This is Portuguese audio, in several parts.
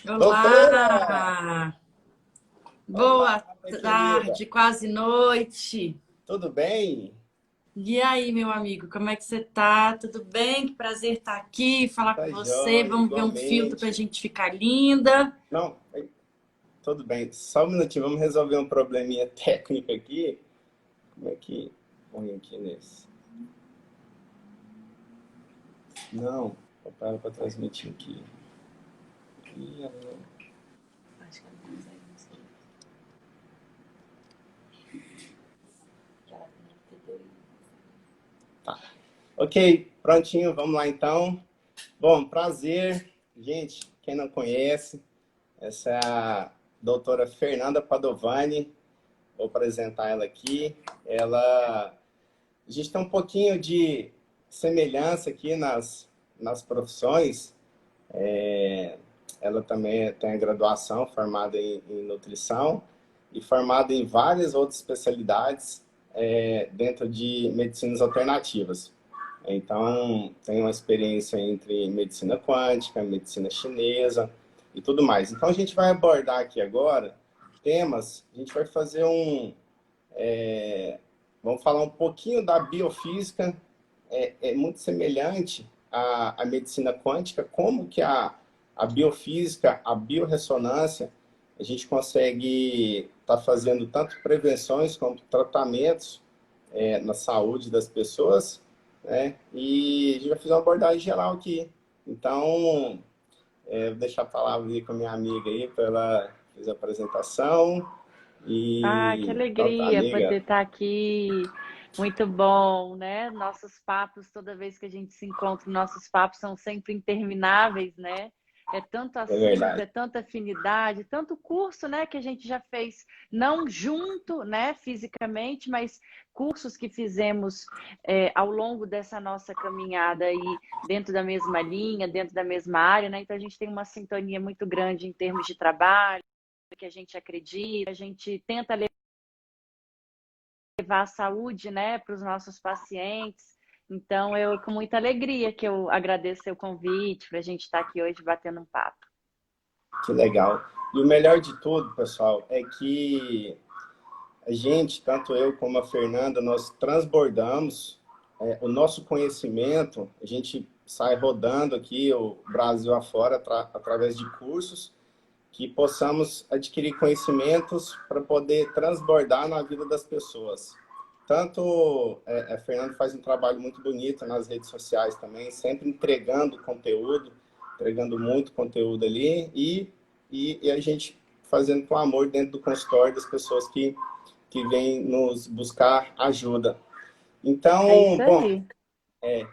Doutora! Olá! Olá, Boa minha querida. tarde, quase noite. Tudo bem? E aí, meu amigo, como é que você tá? Tudo bem? Que prazer estar aqui, falar com Tá você. jóia, Vamos ver um filtro pra igualmente. gente ficar linda. Não, tudo bem. Só um minutinho, vamos resolver um probleminha técnico aqui. Como é que põe aqui nesse? Não, vou parar para transmitir aqui. Ih, Acho que ela não consegue, não sei. Ela tem que ter dois. ok, prontinho, vamos lá então. Bom, prazer. Gente, quem não conhece, essa é a doutora Fernanda Padovani. Vou apresentar ela aqui. A gente tem um pouquinho de semelhança aqui nas profissões. Ela também tem a graduação formada em nutrição e formada em várias outras especialidades dentro de medicinas alternativas. Então, tem uma experiência entre medicina quântica, medicina chinesa e tudo mais. Então, a gente vai abordar aqui agora temas, a gente vai fazer vamos falar um pouquinho da biofísica, é muito semelhante à medicina quântica, como que a biofísica, a biorressonância, a gente consegue estar fazendo tanto prevenções como tratamentos na saúde das pessoas, né? E a gente vai fazer uma abordagem geral aqui. Então, vou deixar a palavra aí com a minha amiga aí, para ela fazer a apresentação. Ah, que E, então, alegria amiga, poder estar aqui. Muito bom, né? Nossos papos, toda vez que a gente se encontra, nossos papos são sempre intermináveis, né? É tanto é assunto, verdade. é tanta afinidade, tanto curso, né, que a gente já fez, não junto, né, fisicamente, mas cursos que fizemos ao longo dessa nossa caminhada aí, dentro da mesma linha, dentro da mesma área, né? Então a gente tem uma sintonia muito grande em termos de trabalho que a gente acredita, a gente tenta levar a saúde, né, para os nossos pacientes. Então, eu com muita alegria que eu agradeço o convite para a gente estar aqui hoje batendo um papo. Que legal. E o melhor de tudo, pessoal, é que a gente, tanto eu como a Fernanda, nós transbordamos o nosso conhecimento, a gente sai rodando aqui o Brasil afora através de cursos que possamos adquirir conhecimentos para poder transbordar na vida das pessoas. Tanto a Fernanda faz um trabalho muito bonito nas redes sociais também, sempre entregando conteúdo, entregando muito conteúdo ali e a gente fazendo com amor dentro do consultório das pessoas que vêm nos buscar ajuda. É Então, isso bom, aí.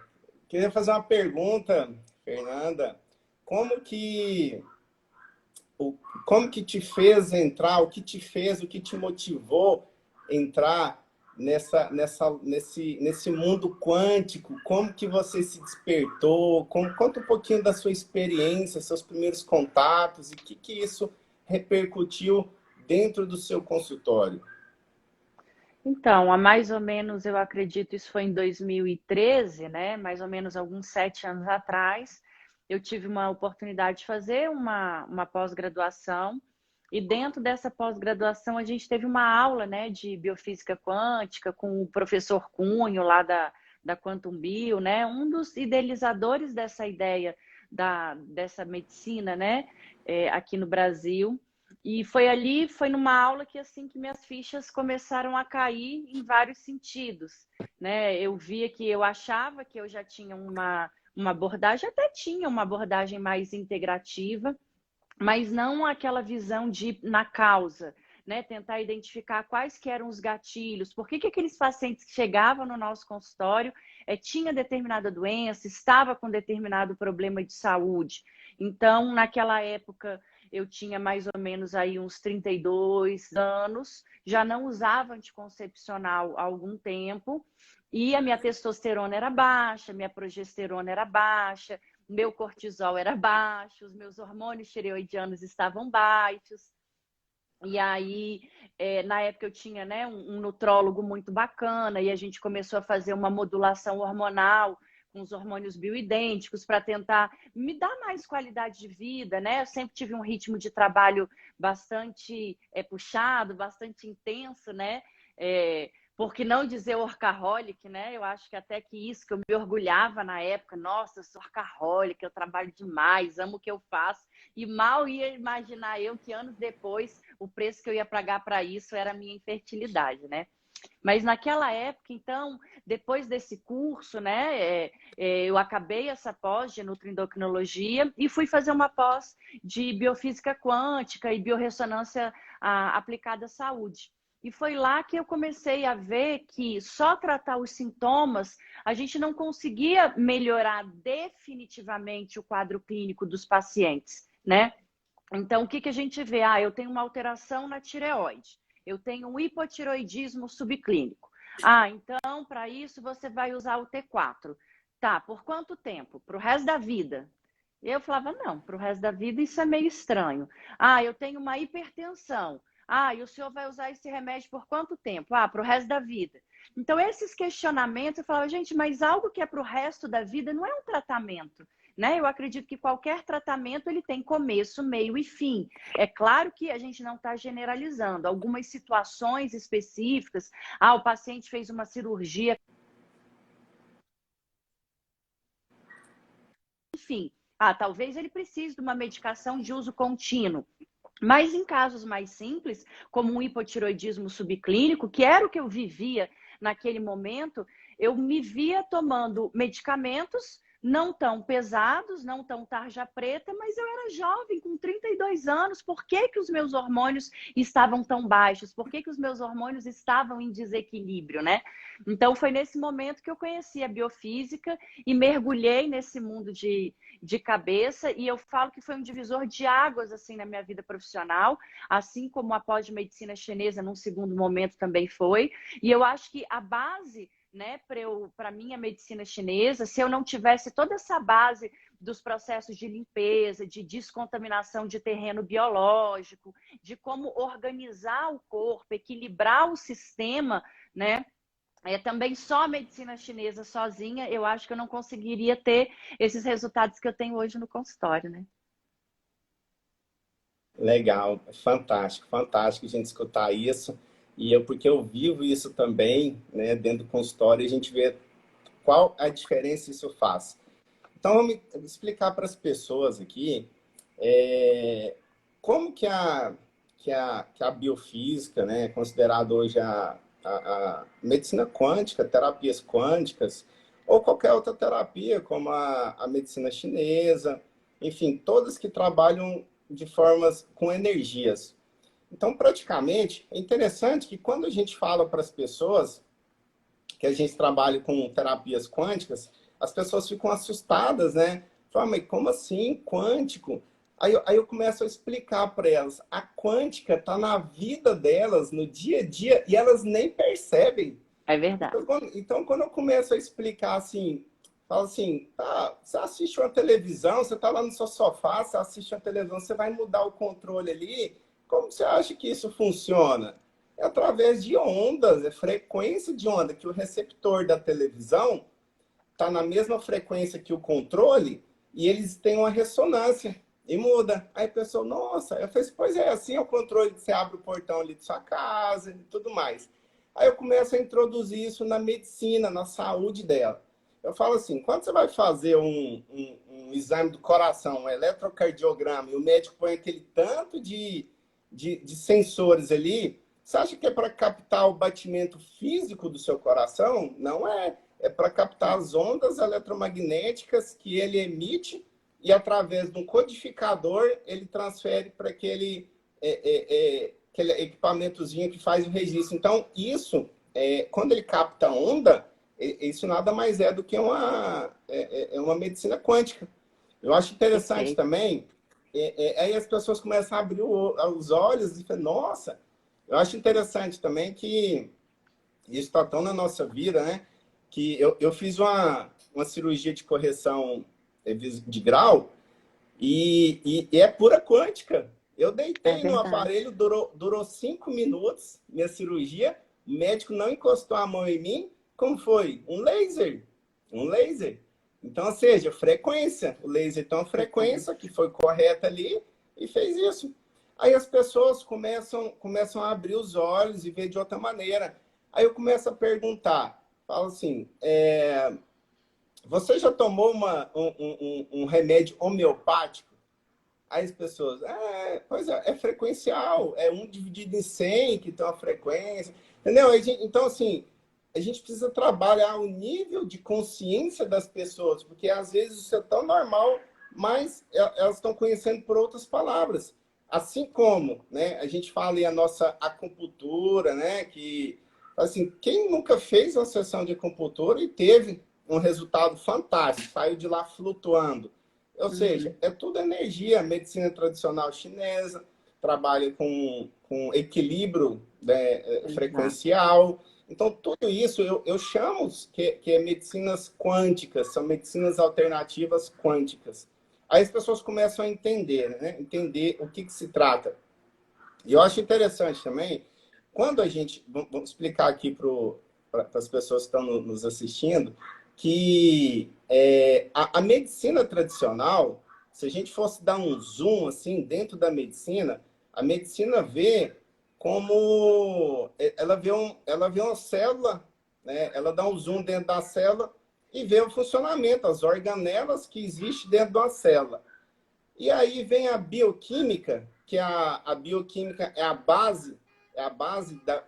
queria fazer uma pergunta, Fernanda. Como que o, como que te fez entrar, o que te motivou entrar nesse mundo quântico? Como que você se despertou? Conta um pouquinho da sua experiência, seus primeiros contatos e o que isso repercutiu dentro do seu consultório. Então, há mais ou menos, eu acredito, isso foi em 2013, né? Mais ou menos alguns 7 anos atrás, eu tive uma oportunidade de fazer uma pós-graduação. E dentro dessa pós-graduação, a gente teve uma aula, né, de biofísica quântica com o professor Cunho, lá da Quantum Bio, né? Um dos idealizadores dessa ideia dessa medicina, né, aqui no Brasil. E foi ali, foi numa aula que assim que minhas fichas começaram a cair em vários sentidos, né? Eu via que eu achava que eu já tinha uma abordagem, até tinha uma abordagem mais integrativa, mas não aquela visão de ir na causa, né? Tentar identificar quais que eram os gatilhos, por que que aqueles pacientes que chegavam no nosso consultório tinha determinada doença, estava com determinado problema de saúde. Então, naquela época, eu tinha mais ou menos aí uns 32 anos, já não usava anticoncepcional há algum tempo, e a minha testosterona era baixa, minha progesterona era baixa, meu cortisol era baixo, os meus hormônios tireoidianos estavam baixos. E aí, na época eu tinha, né, um nutrólogo muito bacana e a gente começou a fazer uma modulação hormonal com os hormônios bioidênticos para tentar me dar mais qualidade de vida, né? Eu sempre tive um ritmo de trabalho bastante puxado, bastante intenso, né? Por que não dizer workaholic, né? Eu acho que até que isso que eu me orgulhava na época, nossa, eu sou workaholic, eu trabalho demais, amo o que eu faço, e mal ia imaginar eu que anos depois o preço que eu ia pagar para isso era a minha infertilidade, né? Mas naquela época, então, depois desse curso, né, eu acabei essa pós de nutroendocrinologia e fui fazer uma pós de biofísica quântica e biorressonância aplicada à saúde. E foi lá que eu comecei a ver que só tratar os sintomas, a gente não conseguia melhorar definitivamente o quadro clínico dos pacientes, né? Então, o que a gente vê? Eu tenho uma alteração na tireoide. Eu tenho um hipotiroidismo subclínico. Então, para isso, você vai usar o T4. Tá, por quanto tempo? Para o resto da vida. Eu falava, não, para o resto da vida isso é meio estranho. Eu tenho uma hipertensão. E o senhor vai usar esse remédio por quanto tempo? Para o resto da vida. Então, esses questionamentos, eu falava, gente, mas algo que é para o resto da vida não é um tratamento. Né? Eu acredito que qualquer tratamento ele tem começo, meio e fim. É claro que a gente não está generalizando. Algumas situações específicas, o paciente fez uma cirurgia, enfim, talvez ele precise de uma medicação de uso contínuo. Mas em casos mais simples, como um hipotiroidismo subclínico, que era o que eu vivia naquele momento, eu me via tomando medicamentos não tão pesados, não tão tarja preta, mas eu era jovem, com 32 anos. Por que os meus hormônios estavam tão baixos? Por que os meus hormônios estavam em desequilíbrio, né? Então, foi nesse momento que eu conheci a biofísica e mergulhei nesse mundo de cabeça, e eu falo que foi um divisor de águas assim na minha vida profissional, assim como a pós-medicina chinesa num segundo momento também foi. E eu acho que a base, né, para a minha medicina chinesa, se eu não tivesse toda essa base dos processos de limpeza, de descontaminação de terreno biológico, de como organizar o corpo, equilibrar o sistema, né? Também só a medicina chinesa sozinha, eu acho que eu não conseguiria ter esses resultados que eu tenho hoje no consultório, né? Legal, fantástico, fantástico a gente escutar isso. Porque eu vivo isso também, né, dentro do consultório, a gente vê qual a diferença isso faz. Então, vamos explicar para as pessoas aqui como que a biofísica, né, é considerada hoje a medicina quântica, terapias quânticas, ou qualquer outra terapia, como a medicina chinesa, enfim, todas que trabalham de formas com energias. Então, praticamente, é interessante que quando a gente fala para as pessoas que a gente trabalha com terapias quânticas, as pessoas ficam assustadas, né? Falam, mas como assim, quântico? Aí eu começo a explicar para elas. A quântica está na vida delas, no dia a dia, e elas nem percebem. É verdade. Então, quando eu começo a explicar assim, falo assim, você assiste uma televisão, você está lá no seu sofá, você assiste uma televisão, você vai mudar o controle ali, como você acha que isso funciona? É através de ondas, é frequência de onda, que o receptor da televisão está na mesma frequência que o controle e eles têm uma ressonância e muda. Aí a pessoa, nossa, eu falei, pois é, assim é o controle que você abre o portão ali de sua casa e tudo mais. Aí eu começo a introduzir isso na medicina, na saúde dela. Eu falo assim, quando você vai fazer um exame do coração, um eletrocardiograma, e o médico põe aquele tanto de sensores ali, você acha que é para captar o batimento físico do seu coração? Não é. É para captar as ondas eletromagnéticas que ele emite e, através de um codificador, ele transfere para aquele equipamentozinho que faz o registro. Então, isso, quando ele capta onda, isso nada mais é do que uma medicina quântica. Eu acho interessante também, aí as pessoas começam a abrir os olhos e falam, nossa, eu acho interessante também que isso está tão na nossa vida, né? Que eu fiz uma cirurgia de correção de grau e é pura quântica. Eu deitei no aparelho, durou 5 minutos, minha cirurgia, o médico não encostou a mão em mim. Como foi? Um laser. Um laser. Então, ou seja, frequência. O laser tem uma frequência que foi correta ali e fez isso. Aí as pessoas começam a abrir os olhos e ver de outra maneira. Aí eu começo a perguntar, falo assim, você já tomou um remédio homeopático? Aí as pessoas, pois é frequencial, é 1/100 que tem uma frequência, entendeu? Então, assim, a gente precisa trabalhar o nível de consciência das pessoas, porque às vezes isso é tão normal, mas elas estão conhecendo por outras palavras. Assim como, né, a gente fala aí a nossa acupuntura, né, que, assim, quem nunca fez uma sessão de acupuntura e teve um resultado fantástico, saiu de lá flutuando? Ou seja, é tudo energia. A medicina tradicional chinesa trabalha com equilíbrio, né, frequencial. Então, tudo isso eu chamo que é medicinas quânticas, são medicinas alternativas quânticas. Aí as pessoas começam a entender, né? Entender o que se trata. E eu acho interessante também, quando a gente... Vamos explicar aqui para as pessoas que estão nos assistindo, que a medicina tradicional, se a gente fosse dar um zoom assim dentro da medicina, a medicina vê como ela vê uma célula, né? Ela dá um zoom dentro da célula e vê o funcionamento, as organelas que existem dentro de uma célula. E aí vem a bioquímica, que a bioquímica é a base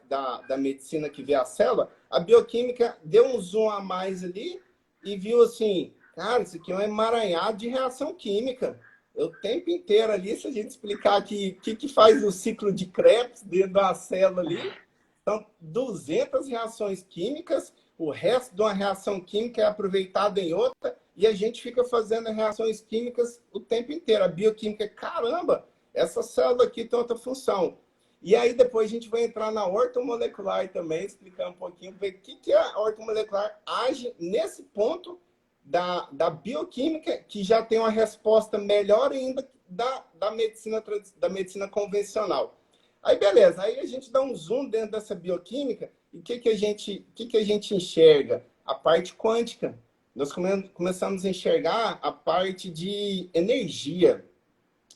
da medicina que vê a célula. A bioquímica deu um zoom a mais ali e viu assim, cara, isso aqui é um emaranhado de reação química. O tempo inteiro ali, se a gente explicar aqui o que faz o ciclo de Krebs dentro da célula ali, são 200 reações químicas, o resto de uma reação química é aproveitado em outra, e a gente fica fazendo reações químicas o tempo inteiro. A bioquímica, caramba, essa célula aqui tem outra função. E aí depois a gente vai entrar na ortomolecular também, explicar um pouquinho, ver o que a ortomolecular age nesse ponto da bioquímica, que já tem uma resposta melhor ainda da medicina convencional. Aí, beleza. Aí a gente dá um zoom dentro dessa bioquímica e o que a gente enxerga? A parte quântica. Nós começamos a enxergar a parte de energia.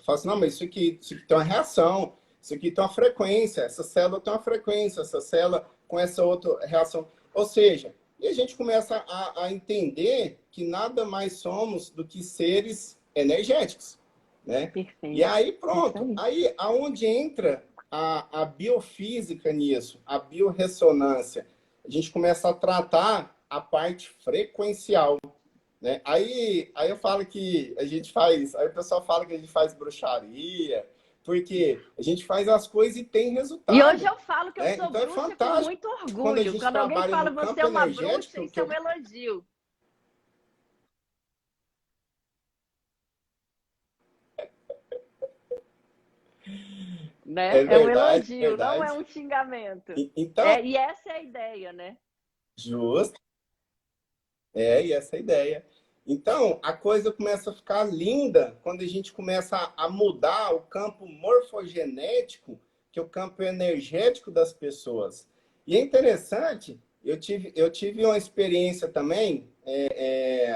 Fala assim, não, mas isso aqui tem uma reação, isso aqui tem uma frequência, essa célula tem uma frequência, essa célula com essa outra reação. Ou seja, e a gente começa a entender que nada mais somos do que seres energéticos, né? Perfeito. E aí, pronto. Aí, aonde entra a biofísica nisso, a biorressonância? A gente começa a tratar a parte frequencial, né? Aí eu falo que a gente faz... Aí o pessoal fala que a gente faz bruxaria, porque a gente faz as coisas e tem resultado. E hoje eu falo que eu sou então bruxa é com fantástico. muito orgulho. Quando a gente Quando alguém trabalha fala no você campo é uma bruxa, energético, isso é um elogio. Né? É um verdade, elogio, não é verdade. um xingamento. Então, E essa é a ideia, né? justo. E essa é a ideia. Então, a coisa começa a ficar linda quando a gente começa a mudar o campo morfogenético, que é o campo energético das pessoas. E é interessante, eu tive uma experiência também,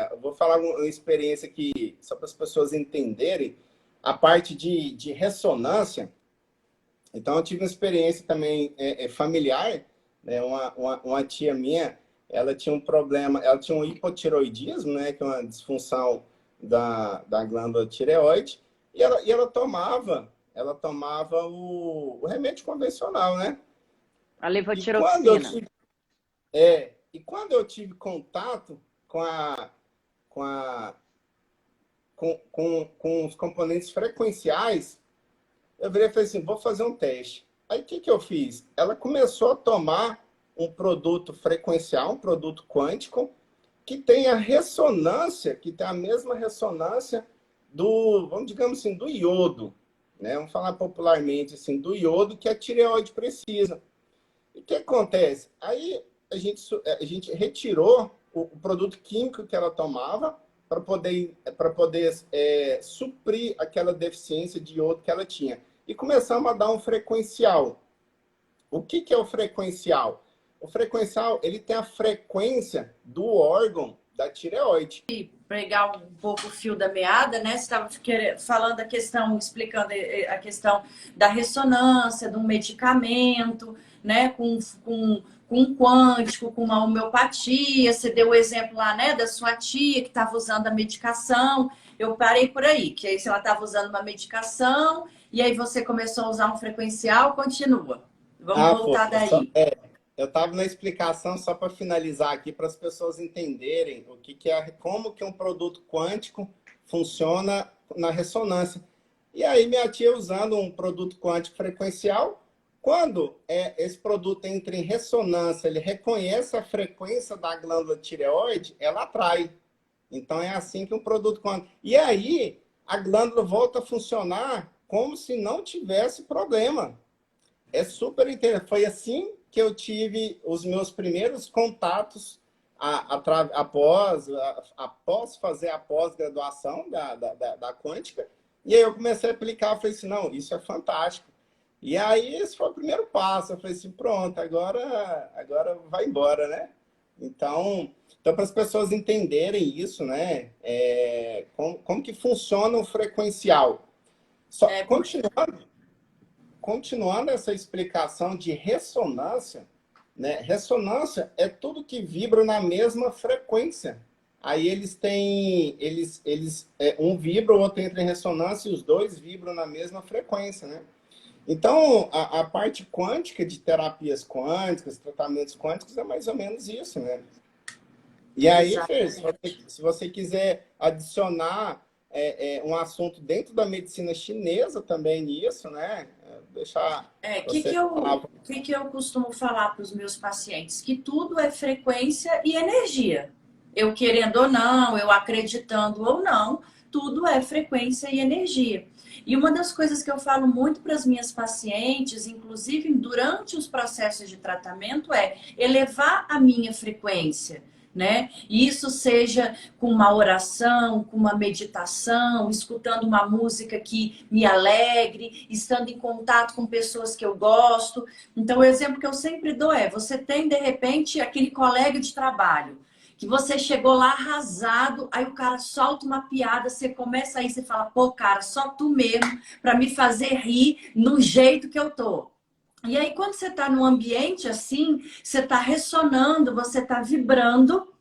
eu vou falar uma experiência aqui, só para as pessoas entenderem, a parte de ressonância. Então, eu tive uma experiência também familiar, né? Uma tia minha, ela tinha um problema, ela tinha um hipotiroidismo, né? Que é uma disfunção da glândula tireoide, e ela tomava o remédio convencional, né? A E quando eu levotiroxina. tive, quando eu tive contato com com, a, com os componentes frequenciais, eu virei e falei assim, vou fazer um teste. Aí o que eu fiz? Ela começou a tomar um produto frequencial, um produto quântico, que tem a ressonância, que tem a mesma ressonância digamos assim, do iodo, né? Vamos falar popularmente assim, do iodo que a tireoide precisa. E o que acontece? Aí a gente retirou o produto químico que ela tomava para poder suprir aquela deficiência de iodo que ela tinha. E começamos a dar um frequencial. O que é o frequencial? O frequencial, ele tem a frequência do órgão da tireoide. pegar um pouco o fio da meada, né? Você estava falando a questão, explicando a questão da ressonância, de um medicamento, né? Com um quântico, com uma homeopatia. Você deu o exemplo lá, né? Da sua tia que estava usando a medicação. Eu parei por aí, que aí se ela estava usando uma medicação e aí você começou a usar um frequencial, continua. Vamos voltar daí. Eu estava na explicação só para finalizar aqui, para as pessoas entenderem o que é, como que um produto quântico funciona na ressonância. E aí minha tia usando um produto quântico frequencial, quando esse produto entra em ressonância, ele reconhece a frequência da glândula tireoide, ela atrai. Então é assim que um produto quântico... E aí a glândula volta a funcionar como se não tivesse problema. É super interessante. Foi assim que eu tive os meus primeiros contatos após fazer a pós-graduação da quântica. E aí eu comecei a aplicar, falei assim, não, isso é fantástico. E aí esse foi o primeiro passo. Eu falei assim, pronto, agora vai embora, né? Então para as pessoas entenderem isso, né? Como que funciona o frequencial. Continuando essa explicação de ressonância, né? Ressonância é tudo que vibra na mesma frequência. Aí um vibra, o outro entra em ressonância e os dois vibram na mesma frequência, né? Então, a parte quântica de terapias quânticas, tratamentos quânticos, é mais ou menos isso, né? E aí, Fer, se você quiser adicionar um assunto dentro da medicina chinesa também nisso, né? Deixar que eu costumo falar para os meus pacientes? Que tudo é frequência e energia. Eu querendo ou não, eu acreditando ou não, tudo é frequência e energia. E uma das coisas que eu falo muito para as minhas pacientes, inclusive durante os processos de tratamento, é elevar a minha frequência. Né? Isso seja com uma oração, com uma meditação, escutando uma música que me alegre, estando em contato com pessoas que eu gosto. Então, o exemplo que eu sempre dou é, você tem, de repente, aquele colega de trabalho, que você chegou lá arrasado, aí o cara solta uma piada, você começa aí, você fala, pô, cara, só tu mesmo para me fazer rir no jeito que eu tô. E aí, quando você está num ambiente assim, você está ressonando, você está vibrando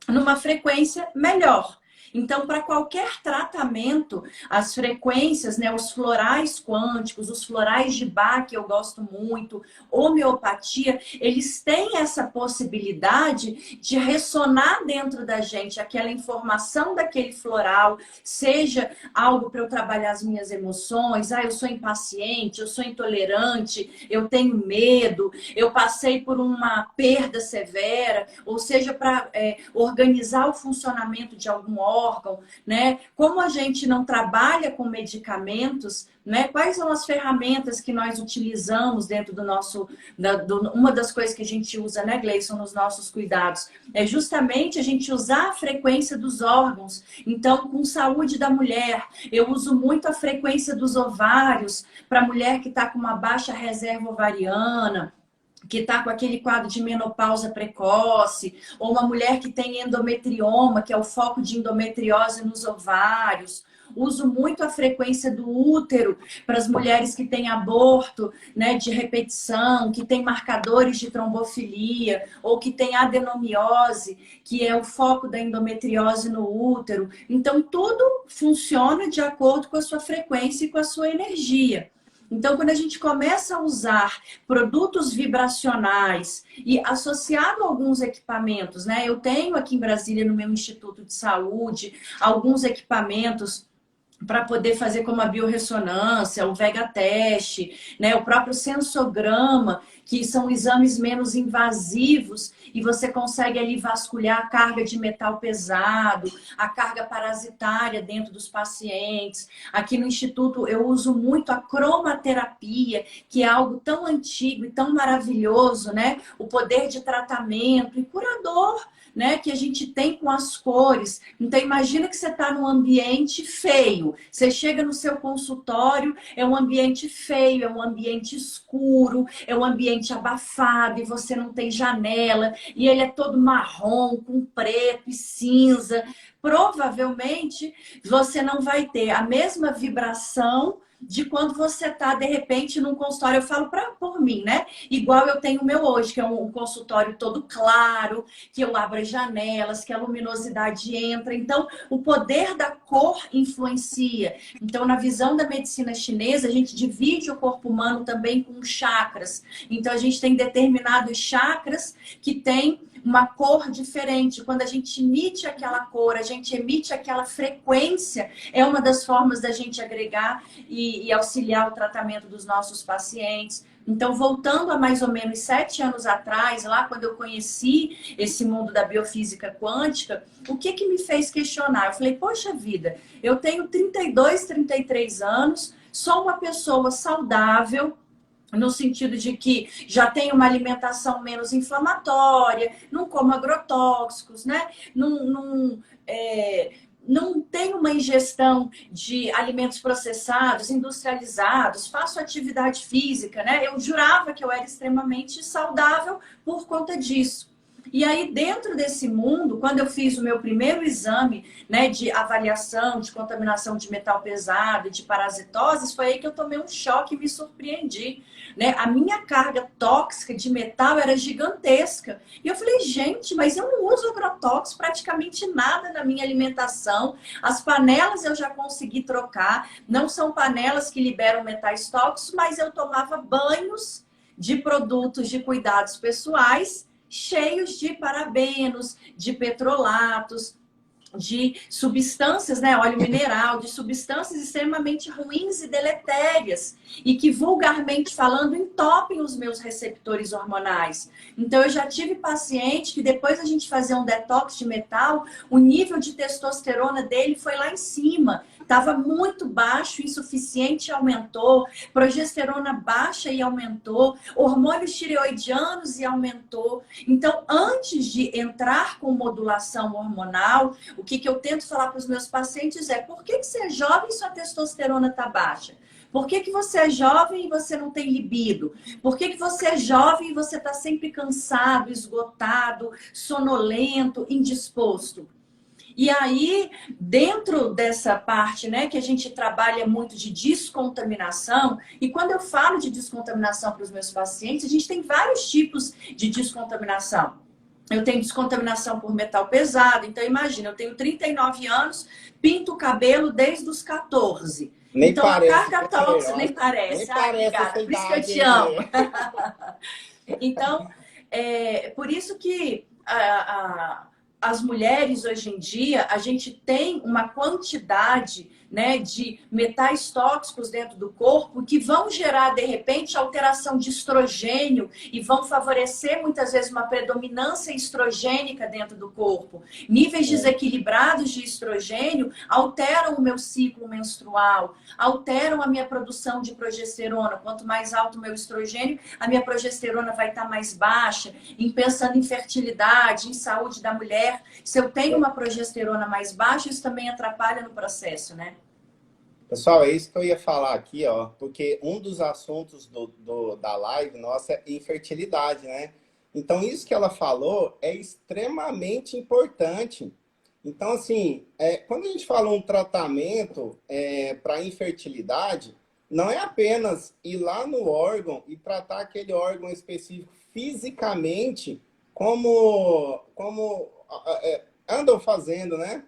numa frequência melhor. Então, para qualquer tratamento, as frequências, né, os florais quânticos, os florais de Bach, que eu gosto muito, homeopatia, eles têm essa possibilidade de ressonar dentro da gente aquela informação daquele floral, seja algo para eu trabalhar as minhas emoções, eu sou impaciente, eu sou intolerante, eu tenho medo, eu passei por uma perda severa, ou seja, para organizar o funcionamento de algum órgão, né? Como a gente não trabalha com medicamentos, né? Quais são as ferramentas que nós utilizamos dentro do nosso... uma das coisas que a gente usa, né, Gleison, nos nossos cuidados, é justamente a gente usar a frequência dos órgãos. Então, com saúde da mulher, eu uso muito a frequência dos ovários, para a mulher que está com uma baixa reserva ovariana, que está com aquele quadro de menopausa precoce, ou uma mulher que tem endometrioma, que é o foco de endometriose nos ovários. Uso muito a frequência do útero para as mulheres que têm aborto, né, de repetição, que têm marcadores de trombofilia, ou que têm adenomiose, que é o foco da endometriose no útero. Então, tudo funciona de acordo com a sua frequência e com a sua energia. Então, quando a gente começa a usar produtos vibracionais e associado a alguns equipamentos, né? Eu tenho aqui em Brasília, no meu Instituto de Saúde, alguns equipamentos para poder fazer como a biorressonância, o Vega Teste, né? O próprio sensograma, que são exames menos invasivos e você consegue ali vasculhar a carga de metal pesado, a carga parasitária dentro dos pacientes. Aqui no Instituto eu uso muito a cromaterapia, que é algo tão antigo e tão maravilhoso, né? O poder de tratamento e curador, né, que a gente tem com as cores. Então, imagina que você está num ambiente feio. tudo. Você chega no seu consultório, é um ambiente feio, é um ambiente escuro, é um ambiente abafado e você não tem janela, e ele é todo marrom, com preto e cinza. Provavelmente você não vai ter a mesma vibração de quando você está, de repente, num consultório. Eu falo por mim, né? Igual eu tenho o meu hoje, que é um consultório todo claro, que eu abro as janelas, que a luminosidade entra. Então, o poder da cor influencia. Então, na visão da medicina chinesa, a gente divide o corpo humano também com chakras. Então, a gente tem determinados chakras que têm uma cor diferente. Quando a gente emite aquela cor, a gente emite aquela frequência, é uma das formas da gente agregar e auxiliar o tratamento dos nossos pacientes. Então, voltando a mais ou menos 7 anos atrás, lá quando eu conheci esse mundo da biofísica quântica, o que me fez questionar? Eu falei, poxa vida, eu tenho 32, 33 anos, sou uma pessoa saudável, no sentido de que já tem uma alimentação menos inflamatória, não como agrotóxicos, né? Não tem uma ingestão de alimentos processados, industrializados, faço atividade física, né? Eu jurava que eu era extremamente saudável por conta disso. E aí, dentro desse mundo, quando eu fiz o meu primeiro exame, né, de avaliação de contaminação de metal pesado e de parasitoses, foi aí que eu tomei um choque e me surpreendi. Né? A minha carga tóxica de metal era gigantesca. E eu falei, gente, mas eu não uso agrotóxicos praticamente nada na minha alimentação. As panelas eu já consegui trocar. Não são panelas que liberam metais tóxicos, mas eu tomava banhos de produtos de cuidados pessoais cheios de parabenos, de petrolatos, de substâncias, né, óleo mineral, de substâncias extremamente ruins e deletérias e que, vulgarmente falando, entopem os meus receptores hormonais. Então, eu já tive paciente que depois a gente fazer um detox de metal, o nível de testosterona dele foi lá em cima. Estava muito baixo, insuficiente e aumentou. Progesterona baixa e aumentou. Hormônios tireoidianos e aumentou. Então, antes de entrar com modulação hormonal, o que eu tento falar para os meus pacientes é: por que você é jovem e sua testosterona está baixa? Por que você é jovem e você não tem libido? Por que você é jovem e você está sempre cansado, esgotado, sonolento, indisposto? E aí, dentro dessa parte, né, que a gente trabalha muito de descontaminação, e quando eu falo de descontaminação para os meus pacientes, a gente tem vários tipos de descontaminação. Eu tenho descontaminação por metal pesado, então imagina, eu tenho 39 anos, pinto o cabelo desde os 14. Nem então, parece, a carga tóxica nem parece. Nem parece, obrigada, por isso que eu te amo. Então, por isso que as mulheres hoje em dia, a gente tem uma quantidade, né, de metais tóxicos dentro do corpo que vão gerar, de repente, alteração de estrogênio e vão favorecer, muitas vezes, uma predominância estrogênica dentro do corpo. Níveis desequilibrados de estrogênio alteram o meu ciclo menstrual, alteram a minha produção de progesterona. Quanto mais alto o meu estrogênio, a minha progesterona vai estar mais baixa. Pensando em fertilidade, em saúde da mulher, se eu tenho uma progesterona mais baixa, isso também atrapalha no processo, né? Pessoal, é isso que eu ia falar aqui, ó, porque um dos assuntos da live nossa é infertilidade, né? Então, isso que ela falou é extremamente importante. Então, assim, quando a gente fala um tratamento para infertilidade, não é apenas ir lá no órgão e tratar aquele órgão específico fisicamente, como andam fazendo, né?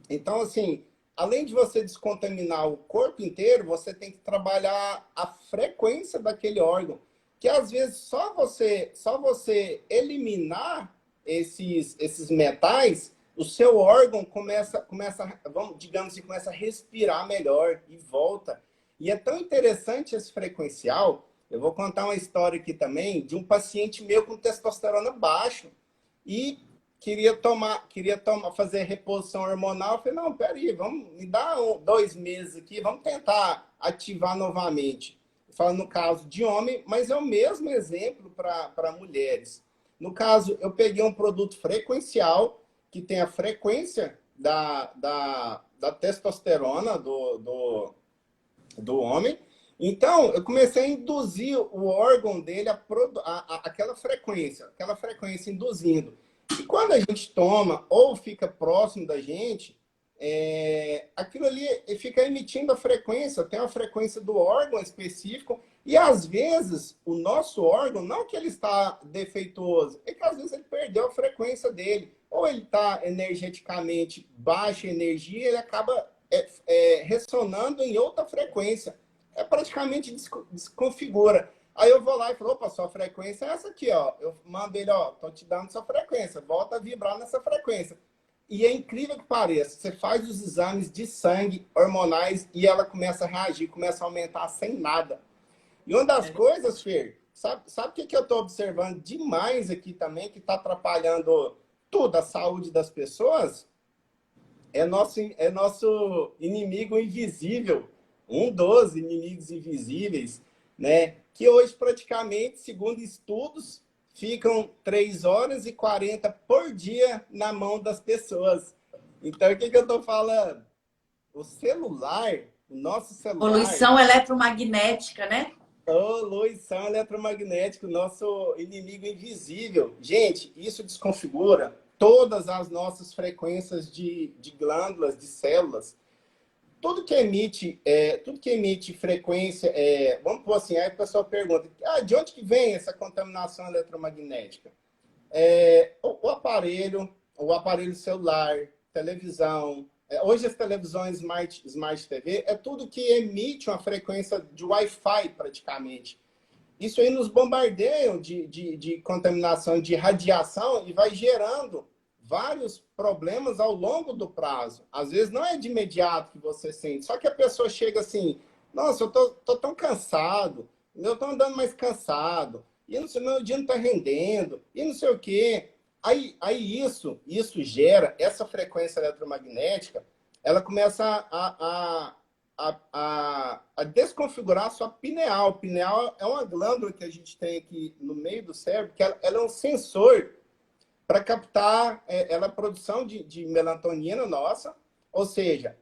Então, assim, além de você descontaminar o corpo inteiro, você tem que trabalhar a frequência daquele órgão. Que às vezes só você eliminar esses metais, o seu órgão começa, digamos assim, começa a respirar melhor e volta. E é tão interessante esse frequencial. Eu vou contar uma história aqui também de um paciente meu com testosterona baixo e queria fazer reposição hormonal. Eu falei, não, peraí, me dá 2 meses aqui, vamos tentar ativar novamente. Falo no caso de homem, mas é o mesmo exemplo para mulheres. No caso, eu peguei um produto frequencial, que tem a frequência da testosterona do homem. Então, eu comecei a induzir o órgão dele aquela frequência induzindo. E quando a gente toma ou fica próximo da gente, aquilo ali fica emitindo a frequência, tem a frequência do órgão específico, e às vezes o nosso órgão, não que ele está defeituoso, é que às vezes ele perdeu a frequência dele, ou ele está energeticamente baixa energia, ele acaba ressonando em outra frequência. Praticamente desconfigura. Aí eu vou lá e falo, opa, sua frequência é essa aqui, ó. Eu mando ele, ó, tô te dando sua frequência, volta a vibrar nessa frequência. E é incrível que pareça, você faz os exames de sangue, hormonais, e ela começa a reagir, começa a aumentar sem nada. E uma das coisas, Fer, sabe o que eu tô observando demais aqui também, que tá atrapalhando tudo, a saúde das pessoas? É nosso inimigo invisível, um dos inimigos invisíveis, né? Que hoje praticamente, segundo estudos, ficam 3 horas e 40 por dia na mão das pessoas. Então, o que eu estou falando? O celular, o nosso celular... Poluição eletromagnética, né? Poluição eletromagnética, o nosso inimigo invisível. Gente, isso desconfigura todas as nossas frequências de glândulas, de células. Tudo que emite frequência, vamos pôr assim, aí a pessoa pergunta, de onde que vem essa contaminação eletromagnética? O aparelho celular, televisão, hoje as televisões Smart TV, é tudo que emite uma frequência de Wi-Fi praticamente. Isso aí nos bombardeiam de contaminação, de radiação e vai gerando vários problemas ao longo do prazo. Às vezes não é de imediato que você sente, só que a pessoa chega assim, nossa, eu tô tão cansado, eu tô andando mais cansado, e não sei, meu dia não tá rendendo, e não sei o quê. Aí isso gera, essa frequência eletromagnética, ela começa a desconfigurar a sua pineal. A pineal é uma glândula que a gente tem aqui no meio do cérebro, que ela é um sensor para captar a produção de melatonina nossa, ou seja,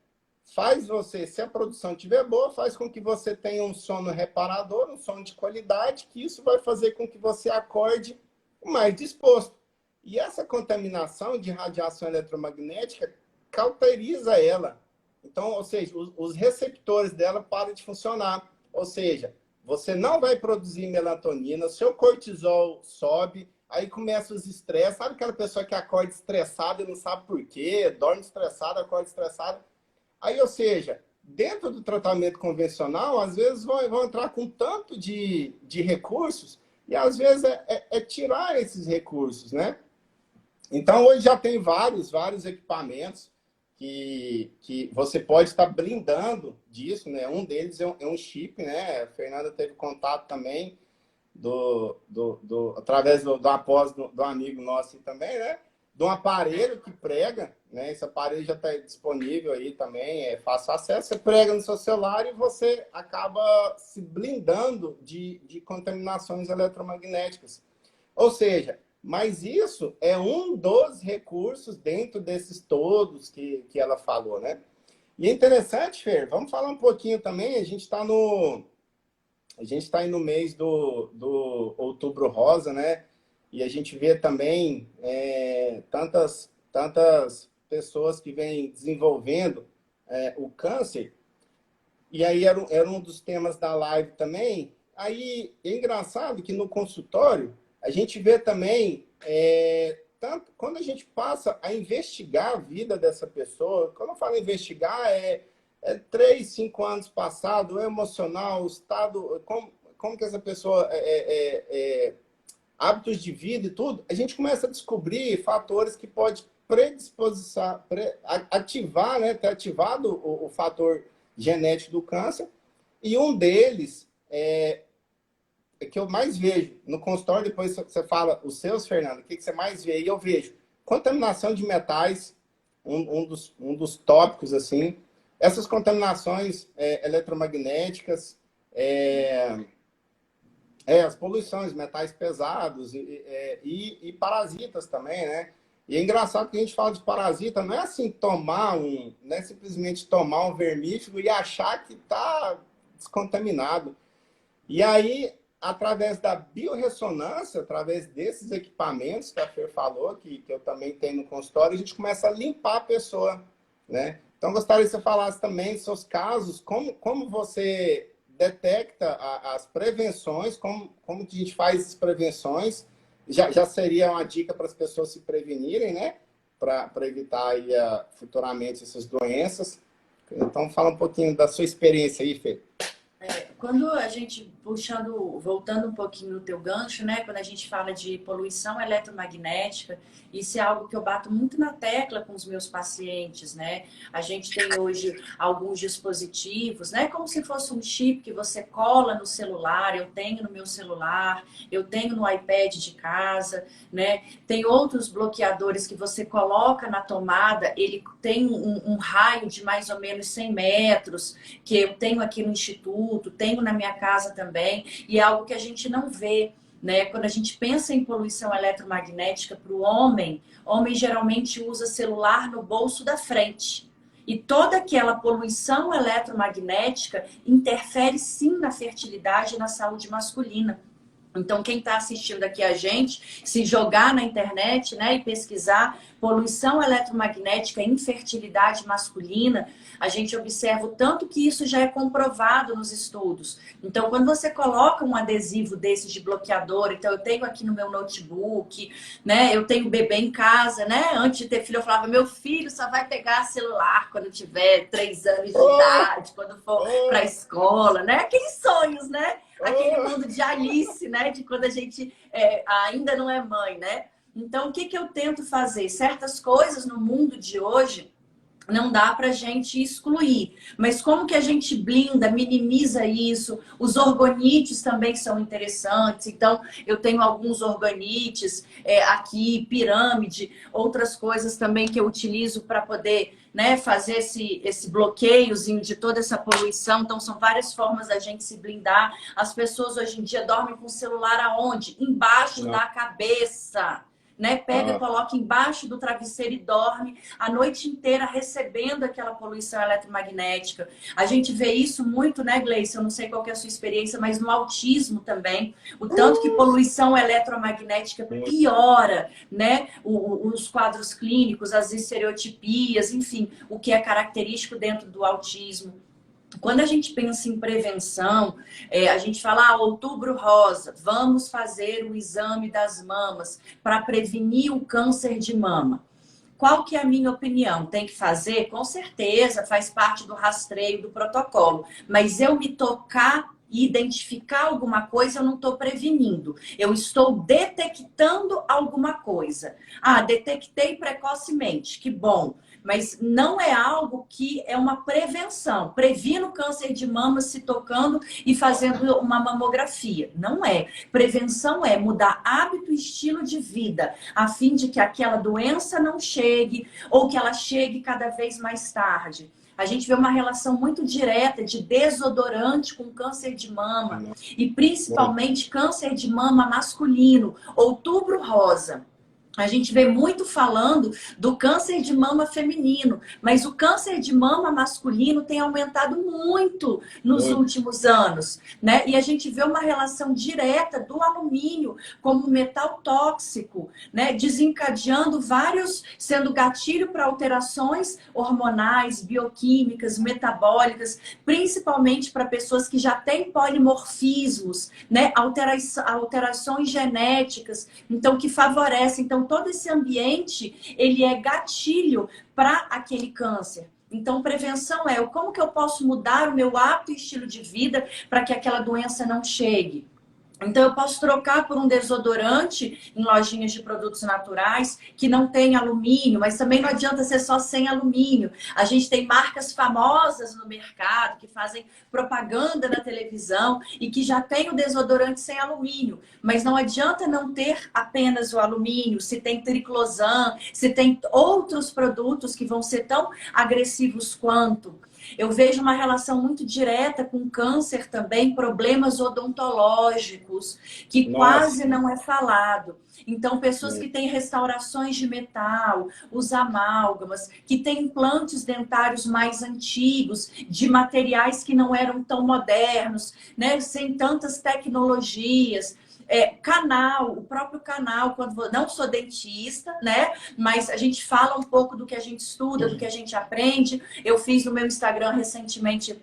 faz você, se a produção estiver boa, faz com que você tenha um sono reparador, um sono de qualidade, que isso vai fazer com que você acorde mais disposto. E essa contaminação de radiação eletromagnética cauteriza ela. Então, ou seja, os receptores dela param de funcionar. Ou seja, você não vai produzir melatonina, seu cortisol sobe, aí começa os estresses. Sabe aquela pessoa que acorda estressada e não sabe por quê? Dorme estressada, acorda estressada. Aí, ou seja, dentro do tratamento convencional, às vezes vão entrar com tanto de recursos e às vezes é tirar esses recursos, né? Então, hoje já tem vários equipamentos que você pode estar blindando disso, né? Um deles é um chip, né? A Fernanda teve contato também através do após do amigo nosso também, né? De um aparelho que prega, né? Esse aparelho já está disponível aí também, é fácil acesso. Você prega no seu celular e você acaba se blindando de contaminações eletromagnéticas. Ou seja, mas isso é um dos recursos dentro desses todos que ela falou, né? E é interessante, Fer, vamos falar um pouquinho também, a gente está aí no mês do Outubro Rosa, né? E a gente vê também tantas pessoas que vêm desenvolvendo o câncer. E aí era um dos temas da live também. Aí é engraçado que no consultório a gente vê também, tanto quando a gente passa a investigar a vida dessa pessoa, quando eu falo investigar, 3, 5 anos passado, o emocional, o estado, como que essa pessoa, hábitos de vida e tudo, a gente começa a descobrir fatores que pode ativar, né, ter ativado o fator genético do câncer, e um deles que eu mais vejo no consultório, depois você fala os seus, Fernando, o que você mais vê? E eu vejo contaminação de metais, um dos tópicos, assim, essas contaminações eletromagnéticas, as poluições, metais pesados e parasitas também, né? E é engraçado que a gente fala de parasita, não é assim não é simplesmente tomar um vermífugo e achar que está descontaminado. E aí, através da biorressonância, através desses equipamentos que a Fer falou, que eu também tenho no consultório, a gente começa a limpar a pessoa, né? Então, gostaria que você falasse também dos seus casos, como você detecta as prevenções, como que a gente faz as prevenções. Já seria uma dica para as pessoas se prevenirem, né? Para evitar aí, futuramente essas doenças. Então, fala um pouquinho da sua experiência aí, Fê. Quando a gente, voltando um pouquinho no teu gancho, né? Quando a gente fala de poluição eletromagnética, isso é algo que eu bato muito na tecla com os meus pacientes, né? A gente tem hoje alguns dispositivos, né? Como se fosse um chip que você cola no celular, eu tenho no meu celular, eu tenho no iPad de casa, né? Tem outros bloqueadores que você coloca na tomada, ele tem um raio de mais ou menos 100 metros, que eu tenho aqui no Instituto, tenho na minha casa também, e é algo que a gente não vê, né? Quando a gente pensa em poluição eletromagnética para o homem geralmente usa celular no bolso da frente. E toda aquela poluição eletromagnética interfere sim na fertilidade e na saúde masculina. Então, quem está assistindo aqui a gente, se jogar na internet, né, e pesquisar poluição eletromagnética, infertilidade masculina, a gente observa o tanto que isso já é comprovado nos estudos. Então, quando você coloca um adesivo desse de bloqueador, então eu tenho aqui no meu notebook, né, eu tenho bebê em casa, né, antes de ter filho eu falava, meu filho só vai pegar celular quando tiver 3 anos de idade, quando for para a escola, né, aqueles sonhos, né? Aquele mundo de Alice, né? De quando a gente ainda não é mãe, né? Então, o que eu tento fazer? Certas coisas no mundo de hoje não dá para a gente excluir. Mas como que a gente blinda, minimiza isso? Os orgonites também são interessantes. Então, eu tenho alguns orgonites aqui, pirâmide, outras coisas também que eu utilizo para poder, né, fazer esse bloqueiozinho de toda essa poluição. Então, são várias formas da gente se blindar. As pessoas hoje em dia dormem com o celular aonde? Embaixo da cabeça. Né? Pega, coloca embaixo do travesseiro e dorme a noite inteira recebendo aquela poluição eletromagnética. A gente vê isso muito, né, Gleice? Eu não sei qual que é a sua experiência, mas no autismo também. O tanto que poluição eletromagnética piora, né? Os quadros clínicos, as estereotipias, enfim, o que é característico dentro do autismo. Quando a gente pensa em prevenção, a gente fala, outubro rosa, vamos fazer o exame das mamas para prevenir o câncer de mama. Qual que é a minha opinião? Tem que fazer? Com certeza, faz parte do rastreio do protocolo. Mas eu me tocar e identificar alguma coisa, eu não estou prevenindo. Eu estou detectando alguma coisa. Detectei precocemente, que bom. Mas não é algo que é uma prevenção. Previno o câncer de mama se tocando e fazendo uma mamografia. Não é. Prevenção é mudar hábito e estilo de vida, a fim de que aquela doença não chegue ou que ela chegue cada vez mais tarde. A gente vê uma relação muito direta de desodorante com câncer de mama e principalmente câncer de mama masculino, outubro rosa. A gente vê muito falando do câncer de mama feminino, mas o câncer de mama masculino tem aumentado muito nos últimos anos, né? E a gente vê uma relação direta do alumínio como metal tóxico, né? Desencadeando vários, sendo gatilho para alterações hormonais, bioquímicas, metabólicas, principalmente para pessoas que já têm polimorfismos, né? Alterações genéticas, então que favorecem. Então, todo esse ambiente, ele é gatilho para aquele câncer. Então, prevenção é como que eu posso mudar o meu hábito e estilo de vida para que aquela doença não chegue. Então, eu posso trocar por um desodorante em lojinhas de produtos naturais que não tem alumínio, mas também não adianta ser só sem alumínio. A gente tem marcas famosas no mercado que fazem propaganda na televisão e que já tem o desodorante sem alumínio. Mas não adianta não ter apenas o alumínio, se tem triclosan, se tem outros produtos que vão ser tão agressivos quanto. Eu vejo uma relação muito direta com câncer também, problemas odontológicos, que Nossa. quase não é falado. Então, pessoas Sim. que têm restaurações de metal, os amálgamas, que têm implantes dentários mais antigos, de materiais que não eram tão modernos, né? Sem tantas tecnologias. Canal, o próprio canal, quando não sou dentista, né? Mas a gente fala um pouco do que a gente estuda, do que a gente aprende. Eu fiz no meu Instagram recentemente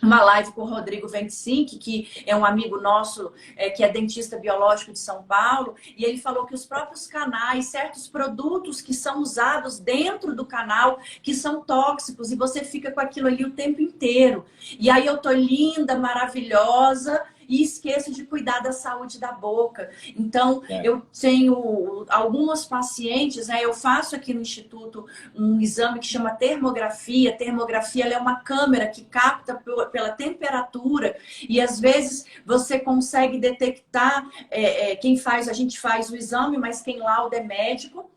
uma live com o Rodrigo 25, que é um amigo nosso, que é dentista biológico de São Paulo, e ele falou que os próprios canais, certos produtos que são usados dentro do canal, que são tóxicos, e você fica com aquilo ali o tempo inteiro. E aí eu tô linda, maravilhosa, e esqueço de cuidar da saúde da boca. Então, eu tenho algumas pacientes, né? Eu faço aqui no Instituto um exame que chama termografia. Termografia, ela é uma câmera que capta pela temperatura e às vezes você consegue detectar quem faz, a gente faz o exame, mas quem lauda é médico.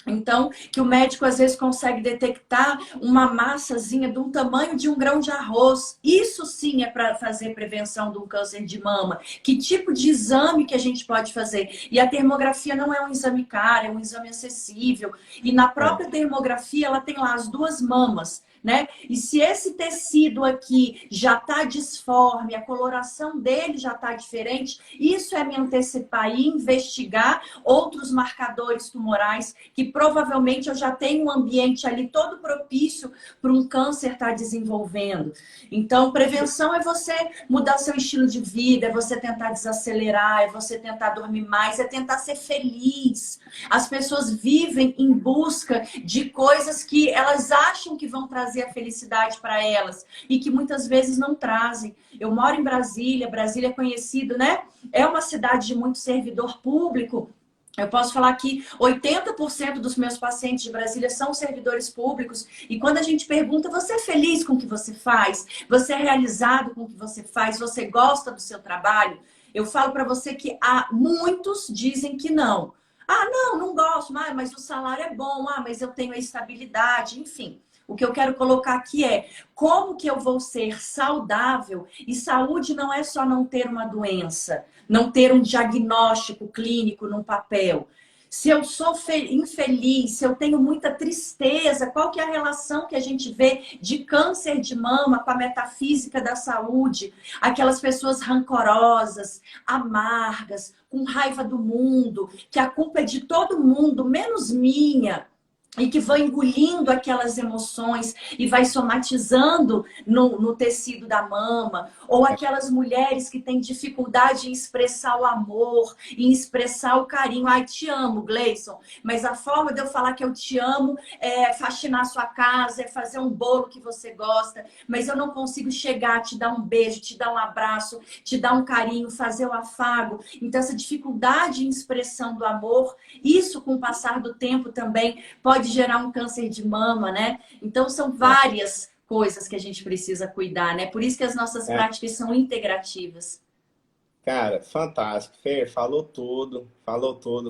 Então, que o médico às vezes consegue detectar uma massazinha do tamanho de um grão de arroz. Isso sim é para fazer prevenção do câncer de mama. Que tipo de exame que a gente pode fazer? E a termografia não é um exame caro, é um exame acessível. E na própria termografia, ela tem lá as duas mamas, né? E se esse tecido aqui já está disforme, a coloração dele já está diferente, isso é me antecipar e investigar outros marcadores tumorais que provavelmente eu já tenho um ambiente ali todo propício para um câncer estar desenvolvendo. Então, prevenção é você mudar seu estilo de vida, é você tentar desacelerar, é você tentar dormir mais, é tentar ser feliz. As pessoas vivem em busca de coisas que elas acham que vão trazer a felicidade para elas e que muitas vezes não trazem. Eu moro em Brasília, Brasília é conhecido, né? É uma cidade de muito servidor público. Eu posso falar que 80% dos meus pacientes de Brasília são servidores públicos. E quando a gente pergunta, você é feliz com o que você faz? Você é realizado com o que você faz? Você gosta do seu trabalho? Eu falo para você que há muitos dizem que não. Ah, não gosto. Ah, mas o salário é bom. Ah, mas eu tenho a estabilidade. Enfim, o que eu quero colocar aqui é como que eu vou ser saudável? E saúde não é só não ter uma doença, não ter um diagnóstico clínico no papel. Se eu sou infeliz, se eu tenho muita tristeza, qual que é a relação que a gente vê de câncer de mama com a metafísica da saúde? Aquelas pessoas rancorosas, amargas, com raiva do mundo, que a culpa é de todo mundo, menos minha. E que vai engolindo aquelas emoções e vai somatizando no tecido da mama. Ou aquelas mulheres que têm dificuldade em expressar o amor, em expressar o carinho. Ai, te amo, Gleison. Mas a forma de eu falar que eu te amo é faxinar sua casa, é fazer um bolo que você gosta. Mas eu não consigo chegar, te dar um beijo, te dar um abraço, te dar um carinho, fazer o afago. Então, essa dificuldade em expressão do amor, isso com o passar do tempo também pode gerar um câncer de mama, né? Então, são várias coisas que a gente precisa cuidar, né? Por isso que as nossas práticas são integrativas. Cara, fantástico. Fer, falou tudo,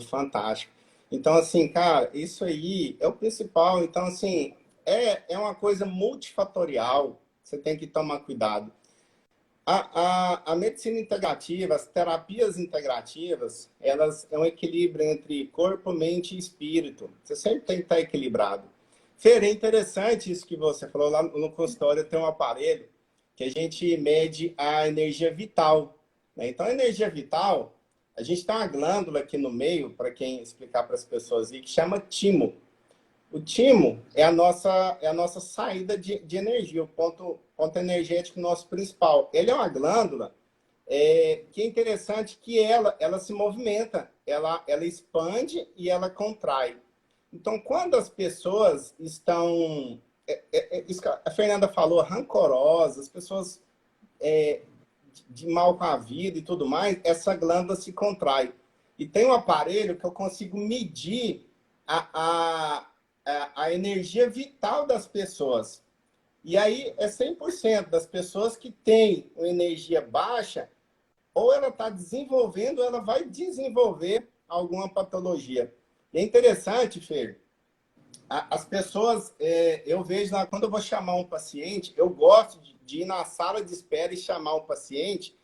fantástico. Então, assim, cara, isso aí é o principal. Então, assim, é uma coisa multifatorial. Você tem que tomar cuidado. A medicina integrativa, as terapias integrativas, elas é um equilíbrio entre corpo, mente e espírito. Você sempre tem que estar equilibrado. Fer, é interessante isso que você falou. Lá no consultório tem um aparelho que a gente mede a energia vital, né? Então, a energia vital, a gente tem uma glândula aqui no meio, para quem explicar para as pessoas aí, que chama timo. O timo é a nossa saída de energia, o ponto energético nosso principal. Ele é uma glândula que é interessante que ela se movimenta, ela expande e ela contrai. Então, quando as pessoas estão, isso que a Fernanda falou, rancorosas, as pessoas de mal com a vida e tudo mais, essa glândula se contrai. E tem um aparelho que eu consigo medir a energia vital das pessoas. E aí é 100% das pessoas que têm uma energia baixa, ou ela está desenvolvendo, ou ela vai desenvolver alguma patologia. E é interessante, Fer, as pessoas, eu vejo lá, quando eu vou chamar um paciente, eu gosto de ir na sala de espera e chamar o paciente,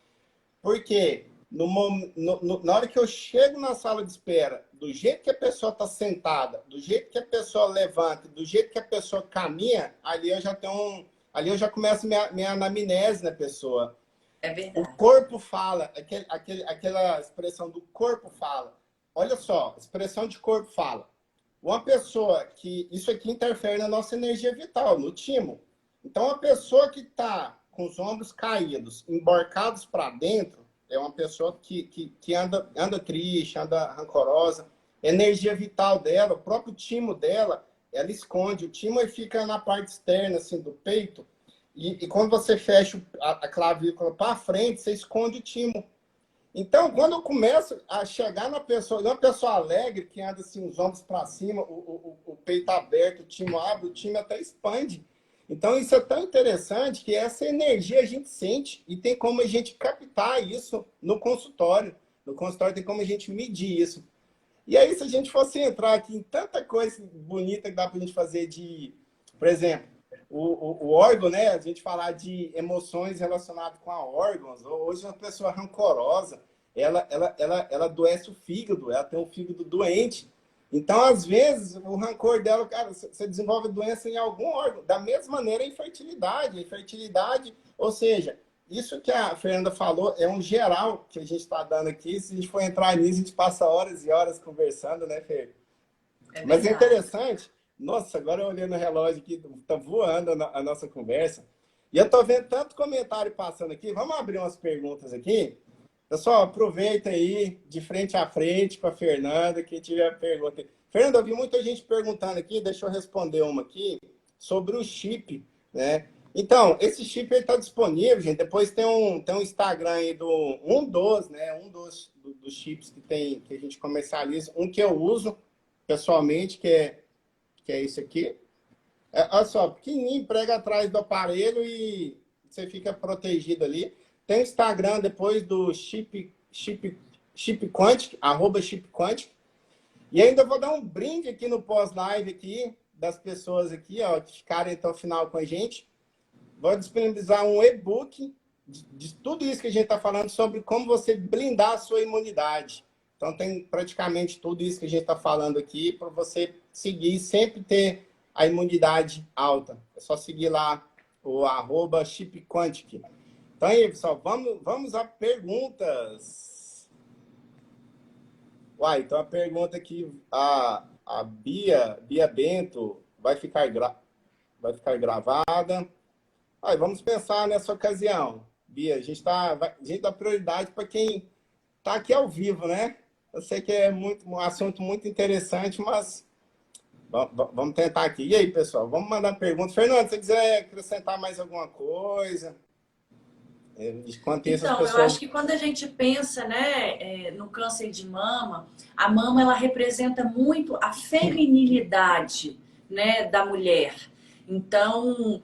porque na hora que eu chego na sala de espera, do jeito que a pessoa está sentada, do jeito que a pessoa levanta, do jeito que a pessoa caminha, ali eu já começo minha anamnese na pessoa. É O verdade. corpo fala, aquela expressão do corpo fala. Olha só, expressão de corpo fala. Uma pessoa que... Isso aqui interfere na nossa energia vital, no timo. Então, a pessoa que está com os ombros caídos, emborcados para dentro, é uma pessoa que anda triste, anda rancorosa. A energia vital dela, o próprio timo dela, ela esconde. O timo fica na parte externa, assim, do peito. E quando você fecha a clavícula para frente, você esconde o timo. Então, quando eu começo a chegar na pessoa, uma pessoa alegre, que anda assim, os ombros para cima, o peito aberto, o timo abre, o timo até expande. Então, isso é tão interessante que essa energia a gente sente e tem como a gente captar isso no consultório. No consultório tem como a gente medir isso. E aí, se a gente fosse entrar aqui em tanta coisa bonita que dá para a gente fazer de... Por exemplo, o órgão, né? A gente falar de emoções relacionadas com a órgãos. Hoje, uma pessoa rancorosa, ela adoece o fígado, ela tem um fígado doente. Então, às vezes, o rancor dela, cara, você desenvolve doença em algum órgão. Da mesma maneira, a infertilidade. A infertilidade, ou seja, isso que a Fernanda falou é um geral que a gente está dando aqui. Se a gente for entrar nisso, a gente passa horas e horas conversando, né, Fer? É Mas é verdade. interessante. Nossa, agora eu olhei no relógio aqui, tá voando a nossa conversa. E eu tô vendo tanto comentário passando aqui. Vamos abrir umas perguntas aqui. Pessoal, aproveita aí, de frente a frente com a Fernanda, quem tiver pergunta. Fernanda, eu vi muita gente perguntando aqui, deixa eu responder uma aqui, sobre o chip, né? Então, esse chip está disponível, gente. Depois tem um Instagram aí né? Dos chips que a gente comercializa. Um que eu uso pessoalmente, que é esse aqui. Olha só, pequenininho, prega atrás do aparelho e você fica protegido ali. Tem o Instagram depois do Chip Quantic, @Chip Quantic. E ainda vou dar um brinde aqui no pós-live aqui, das pessoas aqui, ó, que ficarem até o final com a gente. Vou disponibilizar um e-book de tudo isso que a gente está falando sobre como você blindar a sua imunidade. Então, tem praticamente tudo isso que a gente está falando aqui para você seguir e sempre ter a imunidade alta. É só seguir lá o @ChipQuantic. Então, aí, pessoal, vamos a perguntas. Uai, então a pergunta aqui, a Bia Bento, vai ficar gravada. Aí, vamos pensar nessa ocasião. Bia, a gente dá prioridade para quem está aqui ao vivo, né? Eu sei que é um assunto muito interessante, mas vamos tentar aqui. E aí, pessoal, vamos mandar perguntas. Fernando, se você quiser acrescentar mais alguma coisa, enquanto isso as Então, eu pessoas... acho que quando a gente pensa, né, no câncer de mama, a mama ela representa muito a feminilidade, né, da mulher. Então,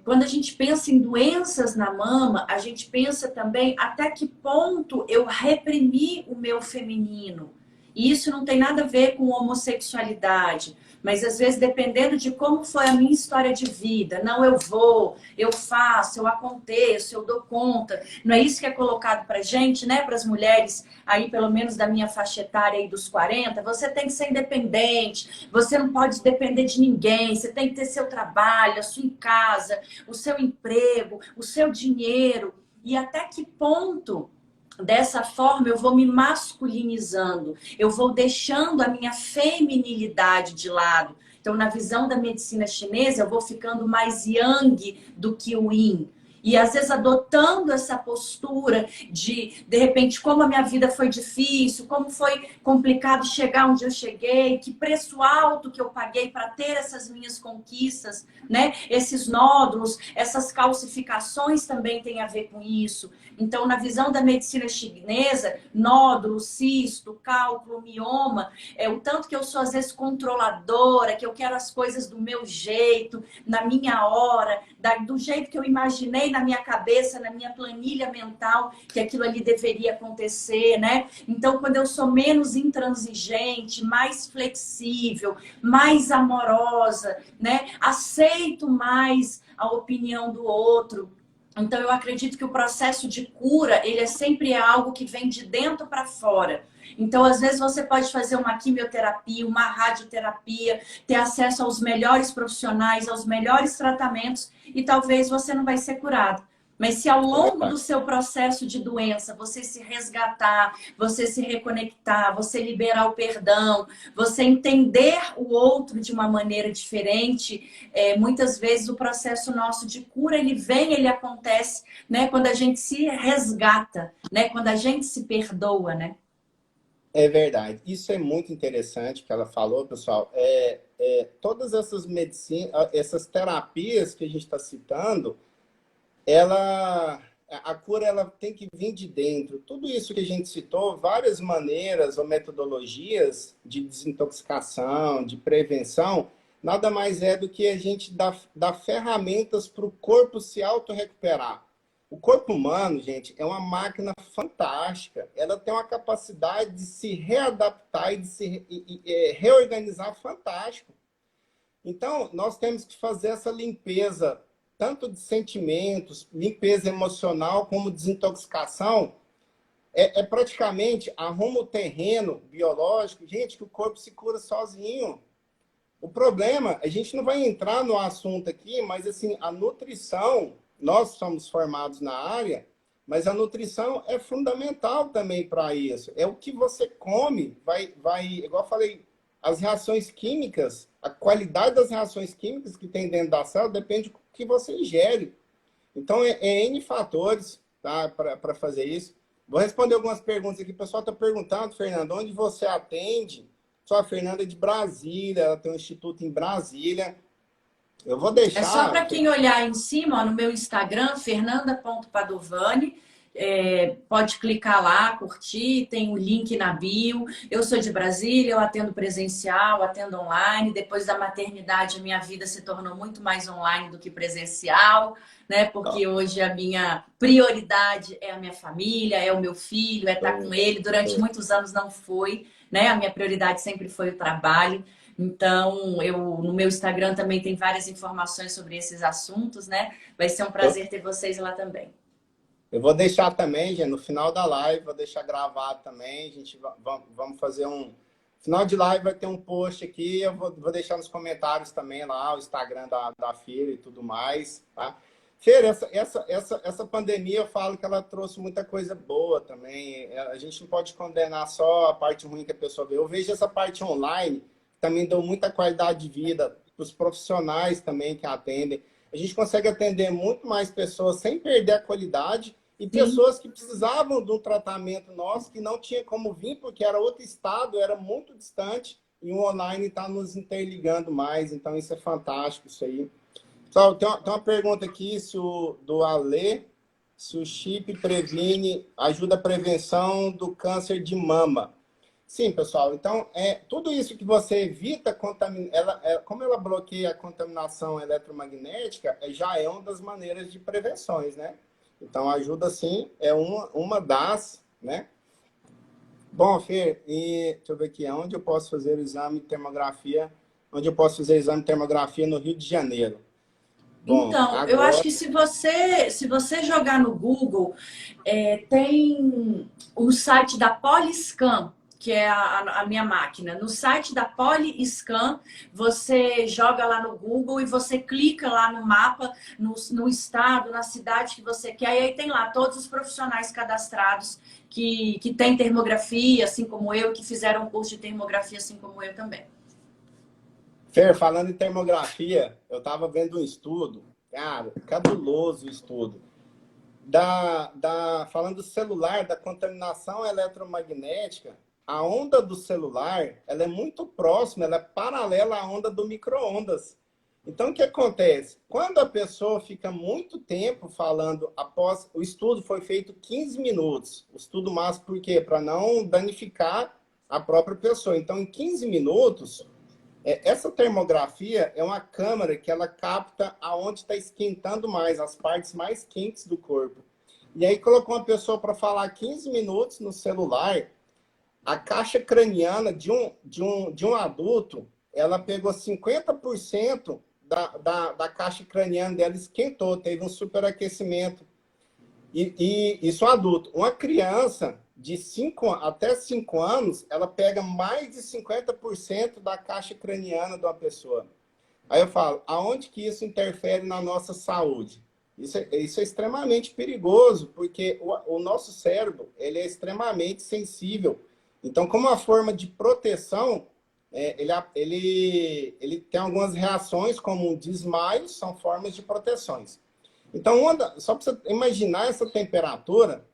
quando a gente pensa em doenças na mama, a gente pensa também até que ponto eu reprimi o meu feminino. E isso não tem nada a ver com homossexualidade, mas às vezes dependendo de como foi a minha história de vida, não, eu vou, eu faço, eu aconteço, eu dou conta. Não é isso que é colocado pra gente, né, para as mulheres aí pelo menos da minha faixa etária aí dos 40, você tem que ser independente, você não pode depender de ninguém, você tem que ter seu trabalho, a sua casa, o seu emprego, o seu dinheiro. E até que ponto dessa forma eu vou me masculinizando, eu vou deixando a minha feminilidade de lado. Então, na visão da medicina chinesa, eu vou ficando mais yang do que o yin. E às vezes adotando essa postura de repente, como a minha vida foi difícil, como foi complicado chegar onde eu cheguei, que preço alto que eu paguei para ter essas minhas conquistas, né? Esses nódulos, essas calcificações também têm a ver com isso. Então, na visão da medicina chinesa, nódulo, cisto, cálculo, mioma, o tanto que eu sou às vezes controladora, que eu quero as coisas do meu jeito, na minha hora, do jeito que eu imaginei na minha cabeça, na minha planilha mental, que aquilo ali deveria acontecer, né? Então, quando eu sou menos intransigente, mais flexível, mais amorosa, né? Aceito mais a opinião do outro. Então, eu acredito que o processo de cura, ele é sempre algo que vem de dentro para fora. Então, às vezes, você pode fazer uma quimioterapia, uma radioterapia, ter acesso aos melhores profissionais, aos melhores tratamentos, e talvez você não vai ser curado. Mas se ao longo do seu processo de doença você se resgatar, você se reconectar, você liberar o perdão, você entender o outro de uma maneira diferente, muitas vezes o processo nosso de cura, ele vem, ele acontece, né, quando a gente se resgata, né, quando a gente se perdoa, né? É verdade. Isso é muito interessante que ela falou, pessoal. Todas essas medicinas, essas terapias que a gente está citando, a cura ela tem que vir de dentro. Tudo isso que a gente citou, várias maneiras ou metodologias de desintoxicação, de prevenção, nada mais é do que a gente dar ferramentas para o corpo se autorrecuperar. O corpo humano, gente, é uma máquina fantástica. Ela tem uma capacidade de se readaptar e de se reorganizar fantástico. Então, nós temos que fazer essa limpeza, tanto de sentimentos, limpeza emocional, como desintoxicação. Praticamente arruma o terreno biológico, gente, que o corpo se cura sozinho. O problema, a gente não vai entrar no assunto aqui, mas assim, a nutrição, nós somos formados na área, mas a nutrição é fundamental também para isso. É o que você come, igual eu falei, as reações químicas, a qualidade das reações químicas que tem dentro da célula depende do que você ingere. Então, N fatores, tá, para fazer isso. Vou responder algumas perguntas aqui. O pessoal está perguntando, Fernando, onde você atende? Só a Fernanda é de Brasília, ela tem um instituto em Brasília. Eu vou deixar... É só para quem olhar em cima, ó, no meu Instagram, fernanda.padovani. Pode clicar lá, curtir, tem o link na bio. Eu sou de Brasília, eu atendo presencial, atendo online. Depois da maternidade, a minha vida se tornou muito mais online do que presencial, né? Porque hoje a minha prioridade é a minha família, é o meu filho, é estar com ele. Durante muitos anos não foi, né? A minha prioridade sempre foi o trabalho. Então, no meu Instagram também tem várias informações sobre esses assuntos, né? Vai ser um prazer ter vocês lá também. Eu vou deixar também, gente, no final da live, vou deixar gravado também. A gente vamos fazer um... Final de live vai ter um post aqui, eu vou deixar nos comentários também lá, o Instagram da Feira e tudo mais, tá? Feira, essa pandemia, eu falo que ela trouxe muita coisa boa também. A gente não pode condenar só a parte ruim que a pessoa vê. Eu vejo essa parte online, também deu muita qualidade de vida para os profissionais também que atendem. A gente consegue atender muito mais pessoas sem perder a qualidade e pessoas que precisavam de um tratamento nosso, que não tinha como vir, porque era outro estado, era muito distante, e o online está nos interligando mais, então isso é fantástico, isso aí. Pessoal, tem uma pergunta aqui do Alê, se o chip ajuda a prevenção do câncer de mama. Sim, pessoal. Então, tudo isso que você evita, como ela bloqueia a contaminação eletromagnética, já é uma das maneiras de prevenções, né? Então, ajuda sim, é uma das, né? Bom, Fê, deixa eu ver aqui, onde eu posso fazer o exame de termografia? Onde eu posso fazer o exame de termografia no Rio de Janeiro? Bom, então, agora... eu acho que se você jogar no Google, tem o site da Poliscan, que é a minha máquina. No site da Poliscan, você joga lá no Google e você clica lá no mapa, no estado, na cidade que você quer. E aí tem lá todos os profissionais cadastrados que têm termografia, assim como eu, que fizeram um curso de termografia, assim como eu também. Fer, falando em termografia, eu estava vendo um estudo, cara, cabuloso o estudo, falando do celular, da contaminação eletromagnética. A onda do celular, ela é muito próxima, ela é paralela à onda do micro-ondas. Então, o que acontece? Quando a pessoa fica muito tempo falando, após o estudo foi feito 15 minutos, o estudo máximo, por quê? Para não danificar a própria pessoa. Então, em 15 minutos, Essa termografia é uma câmera que ela capta aonde está esquentando mais, as partes mais quentes do corpo. E aí colocou uma pessoa para falar 15 minutos no celular, a caixa craniana de um adulto, ela pegou 50% da caixa craniana dela, esquentou, teve um superaquecimento. E isso é um adulto. Uma criança de até 5 anos, ela pega mais de 50% da caixa craniana de uma pessoa. Aí eu falo, aonde que isso interfere na nossa saúde? Isso é extremamente perigoso, porque o nosso cérebro ele é extremamente sensível. Então, como uma forma de proteção, ele tem algumas reações, como desmaios, são formas de proteções. Então, só para você imaginar essa temperatura,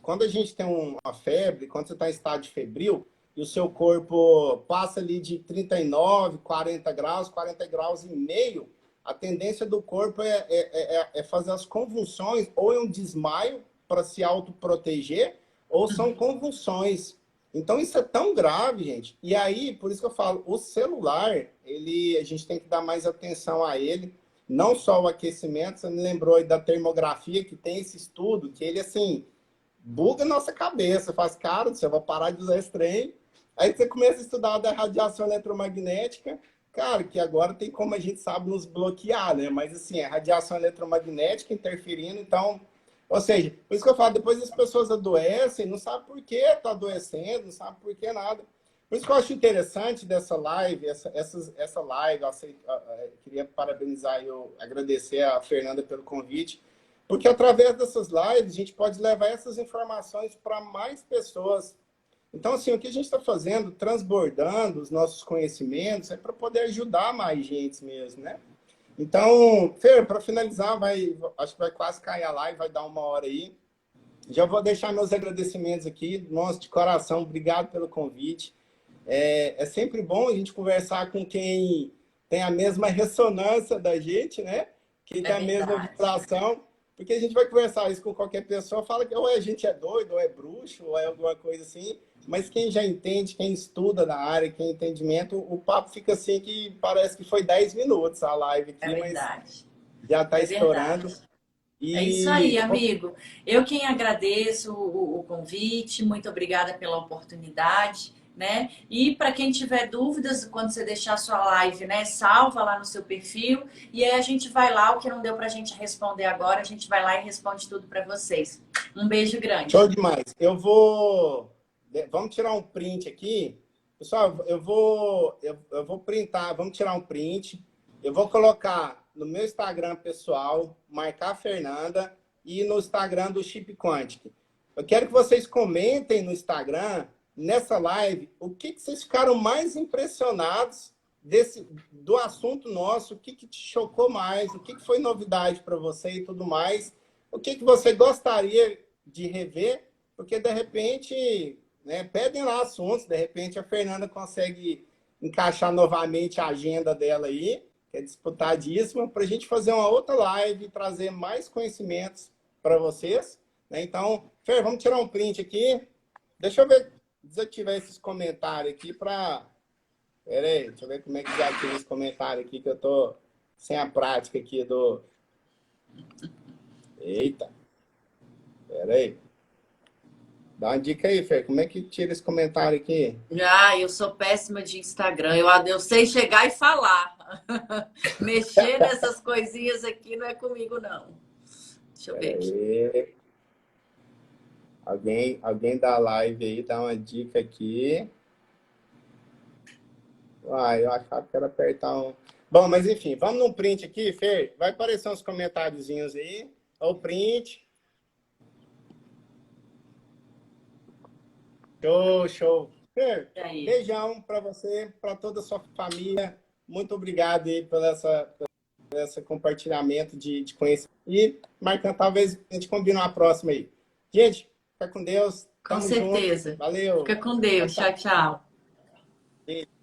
quando a gente tem uma febre, quando você está em estado febril, e o seu corpo passa ali de 39, 40 graus e meio, a tendência do corpo é fazer as convulsões, ou é um desmaio para se autoproteger, ou são convulsões. Então, isso é tão grave, gente. E aí, por isso que eu falo, o celular, a gente tem que dar mais atenção a ele. Não só o aquecimento, você me lembrou aí da termografia, que tem esse estudo, que ele, assim, buga a nossa cabeça. Faz, cara, você vai parar de usar esse trem. Aí você começa a estudar da radiação eletromagnética, cara, que agora tem como a gente sabe nos bloquear, né? Mas, assim, é radiação eletromagnética interferindo, então... Ou seja, por isso que eu falo, depois as pessoas adoecem, não sabem por que está adoecendo, não sabem por que nada. Por isso que eu acho interessante dessa live, essa live, eu queria parabenizar e agradecer a Fernanda pelo convite, porque através dessas lives a gente pode levar essas informações para mais pessoas. Então, assim, o que a gente está fazendo, transbordando os nossos conhecimentos, é para poder ajudar mais gente mesmo, né? Então, Fer, para finalizar, acho que vai quase cair a live, vai dar 1 hora aí. Já vou deixar meus agradecimentos aqui. Nossa, de coração, obrigado pelo convite. É sempre bom a gente conversar com quem tem a mesma ressonância da gente, né? Quem tem a mesma vibração. Porque a gente vai conversar isso com qualquer pessoa, fala que ou a gente é doido, ou é bruxo, ou é alguma coisa assim. Mas quem já entende, quem estuda na área, quem tem entendimento, o papo fica assim que parece que foi 10 minutos a live aqui, mas já está estourando. É isso aí, amigo. Eu quem agradeço o convite, muito obrigada pela oportunidade, né? E para quem tiver dúvidas, quando você deixar a sua live, né, salva lá no seu perfil e aí a gente vai lá, o que não deu para a gente responder agora, a gente vai lá e responde tudo para vocês. Um beijo grande. Show demais. Vamos tirar um print aqui. Pessoal, eu vou printar, vamos tirar um print. Eu vou colocar no meu Instagram pessoal, marcar a Fernanda e no Instagram do Chip Quantic. Eu quero que vocês comentem no Instagram, nessa live, o que vocês ficaram mais impressionados do assunto nosso, o que te chocou mais, o que foi novidade para você e tudo mais, o que você gostaria de rever, porque de repente, né, pedem lá assuntos, de repente a Fernanda consegue encaixar novamente a agenda dela aí, que é disputadíssima, para a gente fazer uma outra live e trazer mais conhecimentos para vocês, né? Então, Fer, vamos tirar um print aqui. Deixa eu ver, desativar esses comentários aqui para... Pera aí, deixa eu ver como é que desativa esse comentário aqui, que eu tô sem a prática aqui do... Eita. Pera aí. Dá uma dica aí, Fer, como é que tira esse comentário aqui? Eu sou péssima de Instagram. Eu sei chegar e falar. Mexer nessas coisinhas aqui não é comigo, não. Deixa eu ver aqui. Alguém da live aí, dá uma dica aqui. Eu achava que era apertar um... Bom, mas enfim, vamos num print aqui, Fer. Vai aparecer uns comentáriozinhos aí. Olha o print. Show. Fer, beijão para você, para toda a sua família. Muito obrigado aí por esse compartilhamento de conhecimento. E, Marcão, talvez a gente combine uma próxima aí. Gente, fica com Deus. Com certeza. Junto. Valeu. Fica com Deus. Tchau, tchau. Beijo.